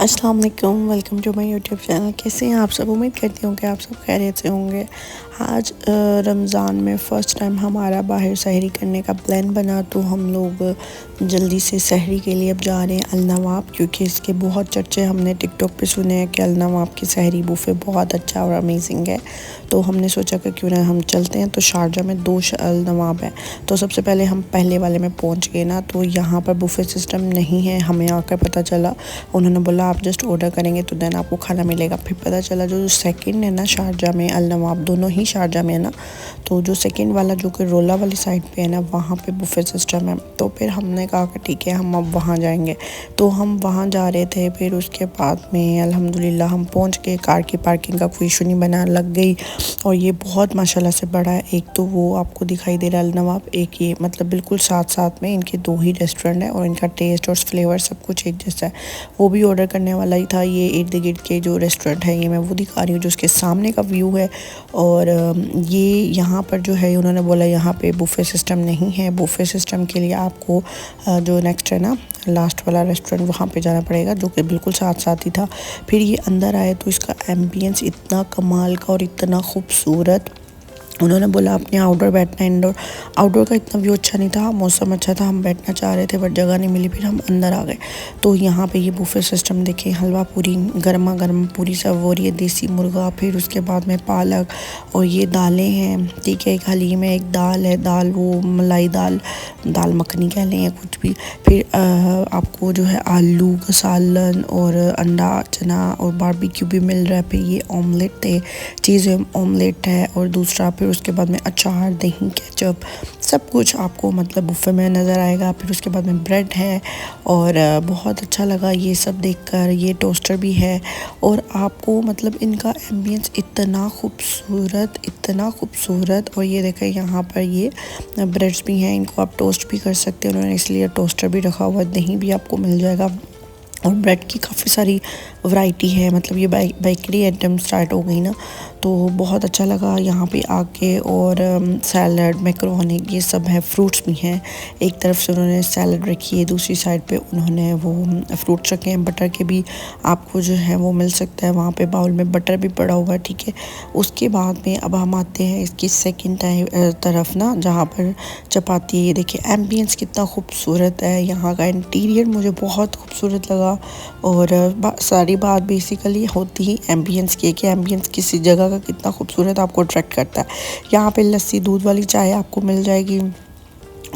अस्सलाम वालेकुम, welcome to my YouTube channel. कैसे हैं आप सब? उम्मीद करती हूँ कि आप सब खैरियत से होंगे। आज रमज़ान में फ़र्स्ट टाइम हमारा बाहर सहरी करने का प्लान बना, तो हम लोग जल्दी से सहरी के लिए अब जा रहे हैं अल नवाब, क्योंकि इसके बहुत चर्चे हमने टिकटॉक पे सुने हैं कि अल नवाब की सहरी बुफ़े बहुत अच्छा और अमेजिंग है। तो हमने सोचा कि क्यों ना हम चलते हैं। तो शारजा में 2 अल नवाब है। तो सबसे पहले हम पहले वाले में पहुँच गए ना, तो यहाँ पर बुफ़े सिस्टम नहीं है। हमें आकर पता चला, उन्होंने बोला आप जस्ट ऑर्डर करेंगे तो देन आपको खाना मिलेगा। फिर पता चला जो सेकंड है ना शारजा में, अल नवाब दोनों ही शारजा में है ना, तो जो सेकंड वाला जो कि रोला वाली साइड पे है ना, वहाँ पे बुफ़े सिस्टम है। तो फिर हमने कहा कि ठीक है हम अब वहाँ जाएंगे। तो हम वहाँ जा रहे थे। फिर उसके बाद में अल्हम्दुलिल्लाह हम पहुँच गए। कार की पार्किंग का कोई इशू नहीं बना, लग गई। और ये बहुत माशाल्लाह से बड़ा है। एक तो वो आपको दिखाई दे रहा है अल नवाब, एक ये मतलब बिल्कुल साथ साथ में इनके 2 ही रेस्टोरेंट है और इनका टेस्ट और फ्लेवर सब कुछ एक जैसा है। वो भी ऑर्डर करने वाला ही था। ये इर्द गिर्द के जो रेस्टोरेंट है, ये मैं वो दिखा रही हूँ जो उसके सामने का व्यू है। और ये यहाँ पर जो है उन्होंने बोला यहाँ पे बुफ़े सिस्टम नहीं है। बुफ़े सिस्टम के लिए आपको जो नेक्स्ट है ना लास्ट वाला रेस्टोरेंट, वहाँ पे जाना पड़ेगा, जो कि बिल्कुल साथ साथ ही था। फिर ये अंदर आए तो इसका एम्बियंस इतना कमाल का और इतना खूबसूरत। उन्होंने बोला आपने आउटडोर बैठना है, इंडोर। आउटडोर का इतना व्यू अच्छा नहीं था, मौसम अच्छा था, हम बैठना चाह रहे थे बट जगह नहीं मिली। फिर हम अंदर आ गए। तो यहाँ पे ये बुफ़े सिस्टम देखें, हलवा पूरी गर्मा गर्म पूरी सर्व हो रही है, देसी मुर्गा, फिर उसके बाद में पालक और ये दालें हैं। ठीक है, एक हलीम है, एक दाल है, दाल वो मलाई दाल, दाल मखनी कह लें या कुछ भी। फिर आपको जो है आलू का सालन और अंडा चना और बारबेक्यू भी मिल रहा है। फिर ये ऑमलेट थे, चीज़ ऑमलेट है, और दूसरा फिर उसके बाद में अचार, दही, केचप, सब कुछ आपको मतलब बुफ़े में नज़र आएगा। फिर उसके बाद में ब्रेड है और बहुत अच्छा लगा ये सब देखकर। ये टोस्टर भी है और आपको मतलब इनका एम्बियंस इतना खूबसूरत, इतना खूबसूरत। और ये देखें यहाँ पर ये ब्रेड्स भी हैं, इनको आप टोस्ट भी कर सकते हैं, उन्होंने इसलिए टोस्टर भी रखा हुआ है। दही भी आपको मिल जाएगा और ब्रेड की काफ़ी सारी वैरायटी है। मतलब ये बेकरी आइटम स्टार्ट हो गई ना, तो बहुत अच्छा लगा यहाँ पे आके। और सैलड, मैकरोनी, ये सब है, फ्रूट्स भी हैं। एक तरफ से उन्होंने सैलड रखी है, दूसरी साइड पे उन्होंने वो फ्रूट्स रखे हैं। बटर के भी आपको जो है वो मिल सकता है, वहाँ पे बाउल में बटर भी पड़ा हुआ है। ठीक है, उसके बाद में अब हम आते हैं इसकी सेकंड तरफ ना, जहाँ पर चपाती है। ये देखिए एम्बियंस कितना खूबसूरत है, यहाँ का इंटीरियर मुझे बहुत खूबसूरत लगा। और सारी बात बेसिकली होती ही एम्बियंस की है कि एम्बियंस किसी जगह का कितना खूबसूरत आपको अट्रैक्ट करता है। यहाँ पे लस्सी, दूध वाली चाय आपको मिल जाएगी।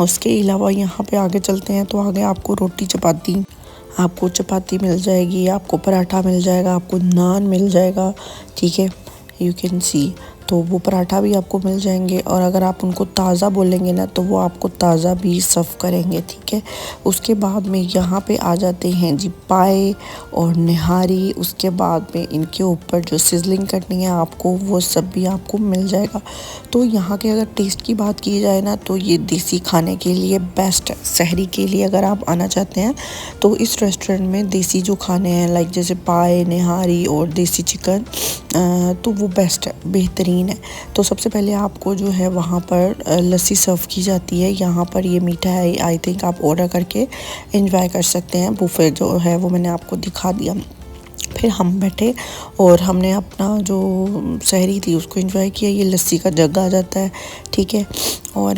उसके अलावा यहाँ पे आगे चलते हैं तो आगे आपको रोटी चपाती मिल जाएगी, आपको पराठा मिल जाएगा, आपको नान मिल जाएगा। ठीक है, यू कैन सी, तो वो पराठा भी आपको मिल जाएंगे। और अगर आप उनको ताज़ा बोलेंगे ना तो वो आपको ताज़ा भी सर्व करेंगे। ठीक है, उसके बाद में यहाँ पे आ जाते हैं जी पाए और निहारी। उसके बाद में इनके ऊपर जो सिजलिंग करनी है आपको, वो सब भी आपको मिल जाएगा। तो यहाँ के अगर टेस्ट की बात की जाए ना, तो ये देसी खाने के लिए बेस्ट है। सहरी के लिए अगर आप आना चाहते हैं तो इस रेस्टोरेंट में देसी जो खाने हैं लाइक जैसे पाए, निहारी और देसी चिकन, तो वो बेस्ट है, बेहतरीन है। तो सबसे पहले आपको जो है वहाँ पर लस्सी सर्व की जाती है। यहाँ पर ये मीठा है, आई थिंक आप ऑर्डर करके एंजॉय कर सकते हैं। बुफे जो है वो मैंने आपको दिखा दिया। फिर हम बैठे और हमने अपना जो सहरी थी उसको एंजॉय किया। ये लस्सी का जग आ जाता है। ठीक है, और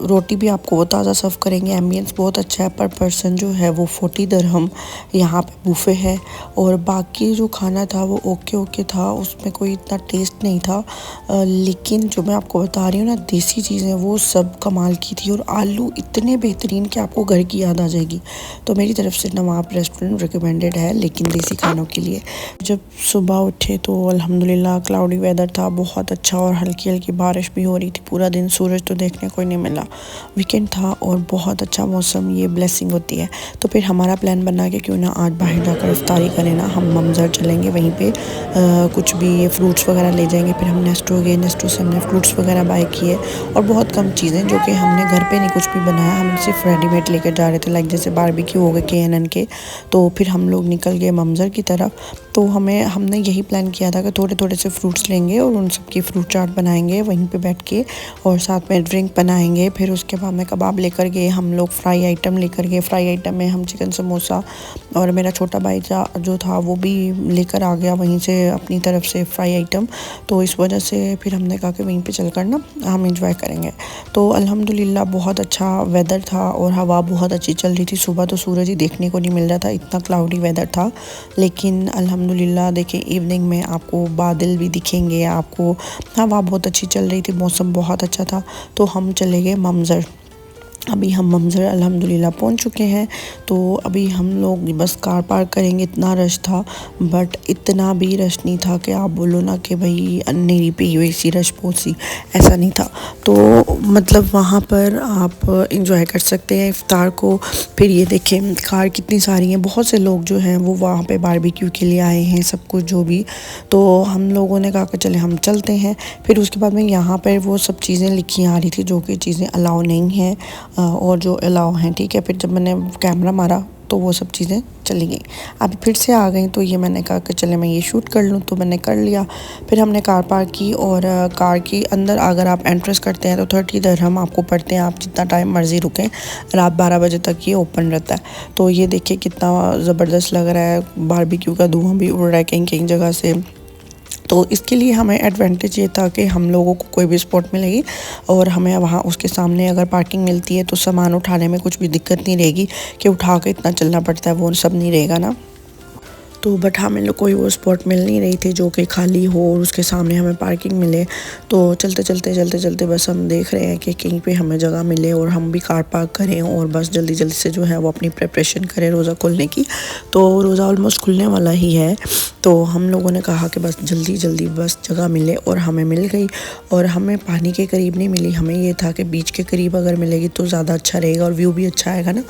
रोटी भी आपको वो ताज़ा सर्व करेंगे। एम्बियंस बहुत अच्छा है। पर पर्सन जो है वो 40 दिरहम यहाँ पे बुफ़े है। और बाकी जो खाना था वो ओके था, उसमें कोई इतना टेस्ट नहीं था। लेकिन जो मैं आपको बता रही हूँ ना, देसी चीज़ें वो सब कमाल की थी। और आलू इतने बेहतरीन कि आपको घर की याद आ जाएगी। तो मेरी तरफ से नवाब रेस्टोरेंट रिकमेंडेड है, लेकिन देसी खानों के लिए। जब सुबह उठे तो अल्हम्दुलिल्लाह क्लाउडी वेदर था, बहुत अच्छा, और हल्की हल्की बारिश भी हो रही थी। पूरा दिन सूरज तो देखने को ही नहीं मिला। वीकेंड था और बहुत अच्छा मौसम, ये ब्लेसिंग होती है। तो फिर हमारा प्लान बना कि क्यों ना आज बाहर जाकर इफ्तारी करें ना। हम ममज़र चलेंगे, वहीं पे कुछ भी फ्रूट्स वगैरह ले जाएंगे। फिर हम नेस्टो गए, नेस्टो से हमने फ्रूट्स वगैरह बाय किए और बहुत कम चीज़ें जो कि हमने घर पे नहीं कुछ भी बनाया, हम सिर्फ रेडीमेड लेकर जा रहे थे, लाइक जैसे बारबेक्यू हो गए KNN के। तो फिर हम लोग निकल गए ममज़र की तरफ। तो हमने यही प्लान किया था कि थोड़े थोड़े से फ्रूट्स लेंगे और उन सब की फ्रूट चाट बनाएंगे वहीं पे बैठ के, और साथ में ड्रिंक बनाएंगे। फिर उसके बाद में कबाब लेकर गए हम लोग, फ्राई आइटम लेकर गए। फ्राई आइटम में हम चिकन समोसा, और मेरा छोटा भाई जो था वो भी लेकर आ गया वहीं से अपनी तरफ से फ्राई आइटम। तो इस वजह से फिर हमने कहा कि वहीं पे चलकर ना हम इंजॉय करेंगे। तो अल्हम्दुलिल्लाह बहुत अच्छा वेदर था और हवा बहुत अच्छी चल रही थी। सुबह तो सूरज ही देखने को नहीं मिल रहा था, इतना क्लाउडी वेदर था, लेकिन अल्हम्दुलिल्लाह देखिए इवनिंग में आपको बादल भी दिखेंगे आपको। हवा बहुत अच्छी चल रही थी, मौसम बहुत अच्छा था। तो हम चले गए मंजर। अभी हम मंजर अल्हम्दुलिल्लाह पहुंच चुके हैं। तो अभी हम लोग बस कार पार्क करेंगे, इतना रश था, बट इतना भी रश नहीं था कि आप बोलो ना कि भाई अंधेरी पे हुई सी रश पहुंची, ऐसा नहीं था। तो मतलब वहाँ पर आप इंजॉय कर सकते हैं इफ्तार को। फिर ये देखें कार कितनी सारी हैं, बहुत से लोग जो हैं वो वहाँ पे बारबेक्यू के लिए आए हैं, सब कुछ जो भी। तो हम लोगों ने कहा कि चले हम चलते हैं। फिर उसके बाद में यहाँ पर वो सब चीज़ें लिखी आ रही थी जो कि चीज़ें अलाउ नहीं हैं और जो अलाउ हैं, ठीक है। फिर जब मैंने कैमरा मारा तो वो सब चीज़ें चली गई। अभी फिर से आ गई, तो ये मैंने कहा कि चले मैं ये शूट कर लूँ, तो मैंने कर लिया। फिर हमने कार पार्क की, और कार के अंदर अगर आप एंट्रेंस करते हैं तो 30 दिरहम आपको पड़ते हैं। आप जितना टाइम मर्ज़ी रुकें, रात 12 बजे तक ये ओपन रहता है। तो ये देखिए कितना ज़बरदस्त लग रहा है, बारबेक्यू का धुआं भी उड़ रहा है कहीं कहीं जगह से। तो इसके लिए हमें एडवांटेज ये था कि हम लोगों को कोई भी स्पॉट मिलेगी और हमें वहाँ उसके सामने अगर पार्किंग मिलती है तो सामान उठाने में कुछ भी दिक्कत नहीं रहेगी कि उठा के इतना चलना पड़ता है, वो सब नहीं रहेगा ना। तो बट हमें लोग कोई वो स्पॉट मिल नहीं रही थी जो कि खाली हो और उसके सामने हमें पार्किंग मिले। तो चलते बस हम देख रहे हैं कि कहीं पे हमें जगह मिले और हम भी कार पार्क करें और बस जल्दी जल्दी से जो है वो अपनी प्रिपरेशन करें रोज़ा खोलने की। तो रोज़ा ऑलमोस्ट खुलने वाला ही है। तो हम लोगों ने कहा कि बस जल्दी बस जगह मिले, और हमें मिल गई। और हमें पानी के करीब नहीं मिली, हमें ये था कि बीच के करीब अगर मिलेगी तो ज़्यादा अच्छा रहेगा और व्यू भी अच्छा आएगा ना।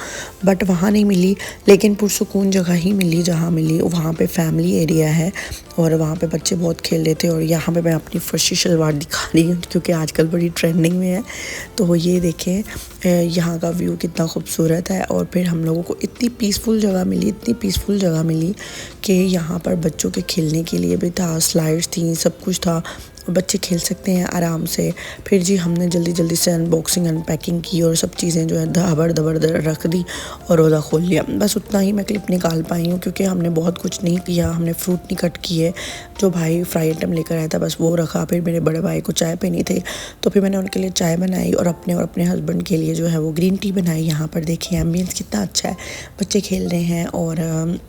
बट वहाँ नहीं मिली, लेकिन पुरसुकून जगह ही मिली जहाँ मिली। वहाँ पे फैमिली एरिया है और वहाँ पे बच्चे बहुत खेल रहे थे। और यहाँ पे मैं अपनी फर्शी शलवार दिखा रही हूँ क्योंकि आजकल बड़ी ट्रेंडिंग में है। तो ये देखें यहाँ का व्यू कितना खूबसूरत है। और फिर हम लोगों को इतनी पीसफुल जगह मिली कि यहाँ पर बच्चों के खेलने के लिए भी था, स्लाइड्स थी, सब कुछ था, बच्चे खेल सकते हैं आराम से। फिर जी हमने जल्दी से अनबॉक्सिंग अनपैकिंग की और सब चीज़ें जो है दबड़ रख दी और रोज़ा खोल लिया। बस उतना ही मैं क्लिप निकाल पाई हूँ क्योंकि हमने बहुत कुछ नहीं किया, हमने फ्रूट नहीं कट किए। जो भाई फ्राई आइटम लेकर आया था बस वो रखा। फिर मेरे बड़े भाई को चाय पीनी थी तो फिर मैंने उनके लिए चाय बनाई और अपने हस्बैंड के लिए जो है वो ग्रीन टी बनाई। यहाँ पर देखिए एम्बियंस कितना अच्छा है, बच्चे खेल रहे हैं और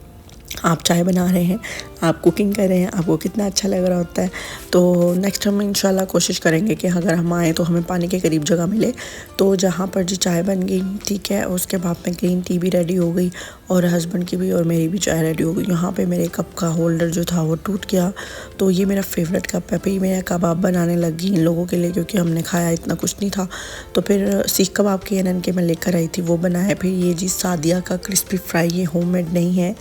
आप चाय बना रहे हैं, आप कुकिंग कर रहे हैं, आपको कितना अच्छा लग रहा होता है। तो नेक्स्ट हम इंशाल्लाह कोशिश करेंगे कि अगर हम आए तो हमें पानी के करीब जगह मिले। तो जहाँ पर जी चाय बन गई, ठीक है, उसके बाद में ग्रीन टी भी रेडी हो गई और हस्बैंड की भी और मेरी भी चाय रेडी हो गई। यहाँ पे मेरे कप का होल्डर जो था वो टूट गया। तो ये मेरा फेवरेट कप है। फिर मैं कबाब बनाने लगी इन लोगों के लिए क्योंकि हमने खाया इतना कुछ नहीं था। तो फिर सीख कबाब के एनन के मैं लेकर आई थी, वो बनाया। फिर ये जी सादिया का क्रिस्पी फ्राई, ये होममेड नहीं है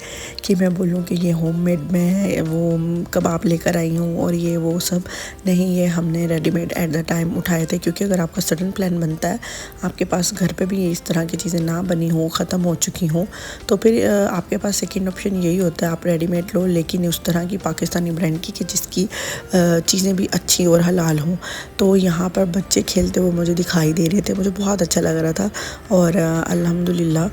कि मैं बोलूँ कि ये होममेड में वो कबाब लेकर आई हूँ और ये वो सब नहीं, ये हमने रेडीमेड एट द टाइम उठाए थे। क्योंकि अगर आपका सडन प्लान बनता है, आपके पास घर पे भी इस तरह की चीज़ें ना बनी हो, ख़त्म हो चुकी हों, तो फिर आपके पास सेकंड ऑप्शन यही होता है आप रेडीमेड लो, लेकिन उस तरह की पाकिस्तानी ब्रांड की कि जिसकी चीज़ें भी अच्छी और हलाल हों। तो यहाँ पर बच्चे खेलते हुए मुझे दिखाई दे रहे थे, मुझे बहुत अच्छा लग रहा था। और अल्हम्दुलिल्लाह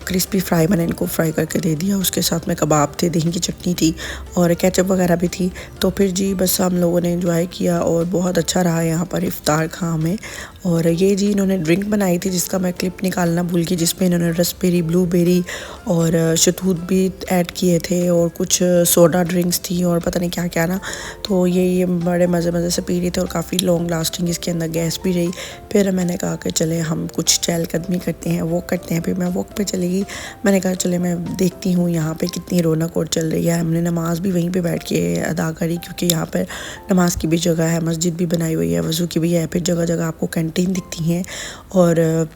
क्रिस्पी फ्राई मैंने इनको फ्राई करके दे दिया। उसके साथ में कबाब थे, दही की चटनी थी और केचप वगैरह भी थी। तो फिर जी बस हम लोगों ने एंजॉय किया और बहुत अच्छा रहा यहाँ पर इफ्तार खां में। और ये जी इन्होंने ड्रिंक बनाई थी जिसका मैं क्लिप निकालना भूल गई, जिसमें इन्होंने रसबेरी, ब्लूबेरी और शहतूत भी ऐड किए थे और कुछ सोडा ड्रिंक्स थी और पता नहीं क्या क्या ना। तो ये बड़े मज़े से पी रहे थे और काफ़ी लॉन्ग लास्टिंग इसके अंदर गैस भी रही। फिर मैंने कहा कि चले हम कुछ चहलकदमी करते हैं, वॉक करते हैं। फिर मैं वॉक पे चली गई। मैंने कहा चले मैं देखती हूँ यहाँ पे कितनी रौनक और चल रही है। हमने नमाज़ भी वहीं पे बैठ के अदा करी क्योंकि यहाँ पर नमाज की भी जगह है, मस्जिद भी बनाई हुई है, वज़ू की भी है। फिर जगह जगह आपको कैंटीन दिखती हैं और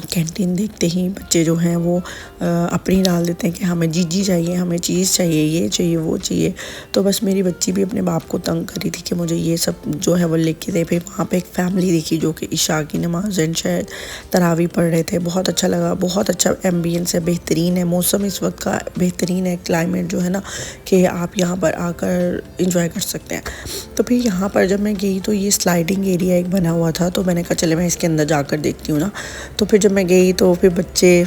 कैंटीन देखते ही बच्चे जो हैं वो अपनी डाल देते हैं कि हमें जीजी चाहिए, हमें चीज़ चाहिए, ये चाहिए, वो चाहिए। तो बस मेरी बच्ची भी अपने बाप को तंग करी थी कि मुझे ये सब जो है वो लेके दे। फिर वहाँ पे एक फैमिली देखी जो कि इशा की नमाज एंड शायद तरावी पढ़ रहे थे। बहुत अच्छा लगा, बहुत अच्छा एम्बियंस है, बेहतरीन है, मौसम इस वक्त का बेहतरीन है, क्लाइमेट जो है ना कि आप यहाँ पर आकर इंजॉय कर सकते हैं। तो फिर यहाँ पर जब मैं गई तो ये स्लाइडिंग एरिया एक बना हुआ था, तो मैंने कहा चले मैं इसके अंदर जाकर देखती हूँ ना। तो फिर जब मैं गई तो फिर बच्चे,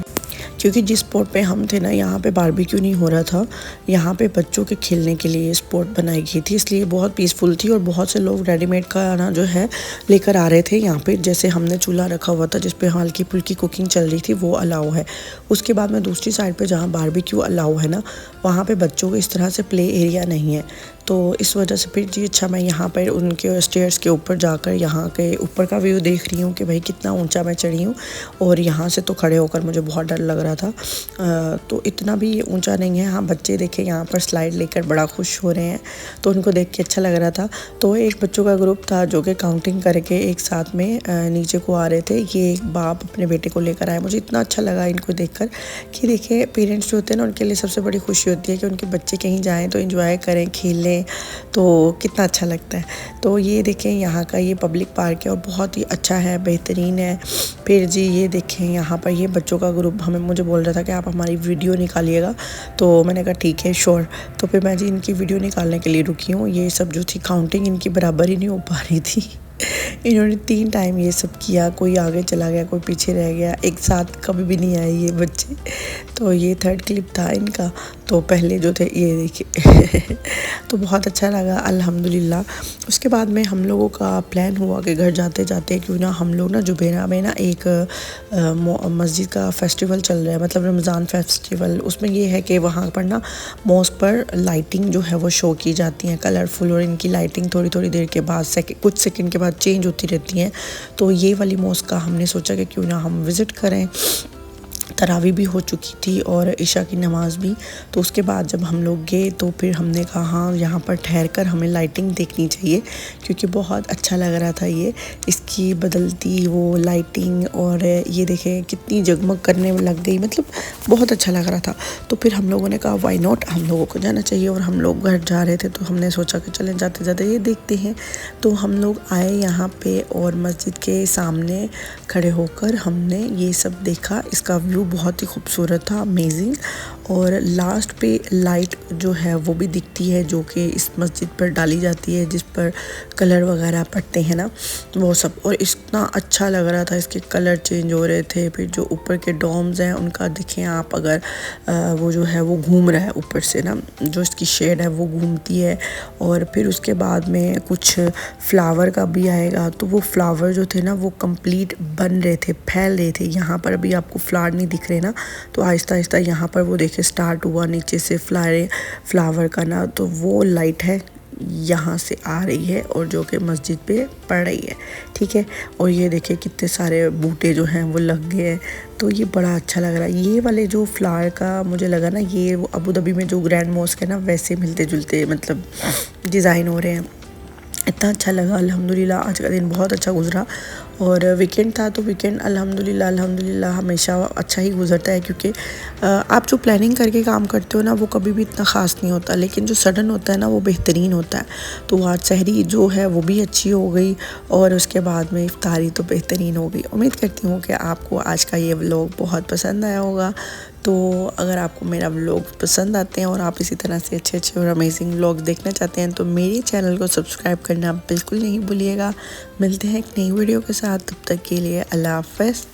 क्योंकि जिस स्पॉट पे हम थे ना यहाँ पे बारबेक्यू नहीं हो रहा था, यहाँ पे बच्चों के खेलने के लिए स्पॉट बनाई गई थी, इसलिए बहुत पीसफुल थी और बहुत से लोग रेडीमेड खाना जो है लेकर आ रहे थे यहाँ पे। जैसे हमने चूल्हा रखा हुआ था जिस पे हल्की फुल्की कुकिंग चल रही थी, वो अलाउ है। उसके बाद में दूसरी साइड पे जहाँ बारबेक्यू अलाउ है ना, वहाँ पे बच्चों को इस तरह से प्ले एरिया नहीं है। तो इस वजह से फिर जी अच्छा मैं यहाँ पर उनके स्टेयर्स के ऊपर जाकर यहाँ के ऊपर का व्यू देख रही हूँ कि भाई कितना ऊंचा मैं चढ़ी हूँ। और यहाँ से तो खड़े होकर मुझे बहुत डर लग रहा था। तो इतना भी ऊंचा नहीं है। हाँ, बच्चे देखे यहाँ पर स्लाइड लेकर बड़ा खुश हो रहे हैं, तो उनको देख के अच्छा लग रहा था। तो एक बच्चों का ग्रुप था जो कि काउंटिंग करके एक साथ में नीचे को आ रहे थे। ये एक बाप अपने बेटे को लेकर आए। मुझे इतना अच्छा लगा इनको देखकर कि देखिए पेरेंट्स जो होते हैं ना, उनके लिए सबसे बड़ी खुशी होती है कि उनके बच्चे कहीं जाएँ तो इंजॉय करें, खेलें, तो कितना अच्छा लगता है। तो ये देखें यहाँ का ये पब्लिक पार्क है और बहुत ही अच्छा है, बेहतरीन है। फिर जी ये देखें यहाँ पर ये बच्चों का ग्रुप मुझे बोल रहा था कि आप हमारी वीडियो निकालिएगा, तो मैंने कहा ठीक है श्योर। तो फिर मैं जी इनकी वीडियो निकालने के लिए रुकी हूँ। ये सब जो थी काउंटिंग इनकी बराबर ही नहीं हो पा रही थी। इन्होंने 3 टाइम ये सब किया, कोई आगे चला गया, कोई पीछे रह गया, एक साथ कभी भी नहीं आए ये बच्चे। तो ये 3rd क्लिप था इनका। तो पहले जो थे ये देखिए। तो बहुत अच्छा लगा अल्हम्दुलिल्लाह। उसके बाद में हम लोगों का प्लान हुआ कि घर जाते जाते क्यों ना हम लोग ना जुबैरा में ना एक मस्जिद का फेस्टिवल चल रहा है, मतलब रमज़ान फेस्टिवल। उसमें ये है कि वहाँ पर ना मॉस्क पर लाइटिंग जो है वो शो की जाती है कलरफुल, और इनकी लाइटिंग थोड़ी थोड़ी देर के बाद कुछ सेकंड के बाद चेंज होती रहती हैं। तो ये वाली मॉस्क का हमने सोचा कि क्यों ना हम विज़िट करें। तरावी भी हो चुकी थी और इशा की नमाज़ भी। तो उसके बाद जब हम लोग गए तो फिर हमने कहा हाँ यहाँ पर ठहर कर हमें लाइटिंग देखनी चाहिए, क्योंकि बहुत अच्छा लग रहा था ये इसकी बदलती वो लाइटिंग। और ये देखें कितनी जगमग करने लग गई, मतलब बहुत अच्छा लग रहा था। तो फिर हम लोगों ने कहा वाई नॉट, हम लोगों को जाना चाहिए। और हम लोग घर जा रहे थे तो हमने सोचा कि चलें जाते जाते ये देखते हैं। तो हम लोग आए यहाँ पे और मस्जिद के सामने खड़े होकर हमने ये सब देखा। इसका व्यू बहुत ही खूबसूरत था, अमेजिंग। और लास्ट पे लाइट जो है वो भी दिखती है जो कि इस मस्जिद पर डाली जाती है, जिस पर कलर वगैरह पड़ते हैं ना वो सब। और इतना अच्छा लग रहा था, इसके कलर चेंज हो रहे थे। फिर जो ऊपर के डोम्स हैं उनका देखें आप, अगर वो जो है वो घूम रहा है ऊपर से ना, जो इसकी शेड है वो घूमती है। और फिर उसके बाद में कुछ फ्लावर का भी आएगा, तो वो फ्लावर जो थे ना वो कंप्लीट बन रहे थे, फैल रहे थे। यहाँ पर अभी आपको फ्लावर नहीं दिख रहे ना, तो आहिस्ता आहिस्ता यहाँ पर वो देखिए स्टार्ट हुआ नीचे से फ्लावर का ना, तो वो लाइट है यहाँ से आ रही है और जो कि मस्जिद पे पड़ रही है, ठीक है। और ये देखिए कितने सारे बूटे जो हैं वो लग गए हैं, तो ये बड़ा अच्छा लग रहा है। ये वाले जो फ्लावर का मुझे लगा ना, ये वो अबू धाबी में जो ग्रैंड मॉस्क है ना वैसे मिलते जुलते मतलब डिज़ाइन हो रहे हैं। इतना अच्छा लगा अल्हम्दुलिल्लाह। आज का दिन बहुत अच्छा गुजरा और वीकेंड था, तो वीकेंड अल्हम्दुलिल्लाह हमेशा अच्छा ही गुजरता है, क्योंकि आप जो प्लानिंग करके काम करते हो ना वो कभी भी इतना ख़ास नहीं होता, लेकिन जो सडन होता है ना वो बेहतरीन होता है। तो आज सहरी जो है वो भी अच्छी हो गई और उसके बाद में इफ्तारी तो बेहतरीन हो गई। उम्मीद करती हूँ कि आपको आज का ये व्लॉग बहुत पसंद आया होगा। तो अगर आपको मेरा व्लॉग पसंद आते हैं और आप इसी तरह से अच्छे अच्छे और अमेजिंग व्लॉग देखना चाहते हैं तो मेरे चैनल को सब्सक्राइब करना बिल्कुल नहीं भूलिएगा। मिलते हैं एक नई वीडियो के साथ, तब तक के लिए अल्लाह हाफ़िज़।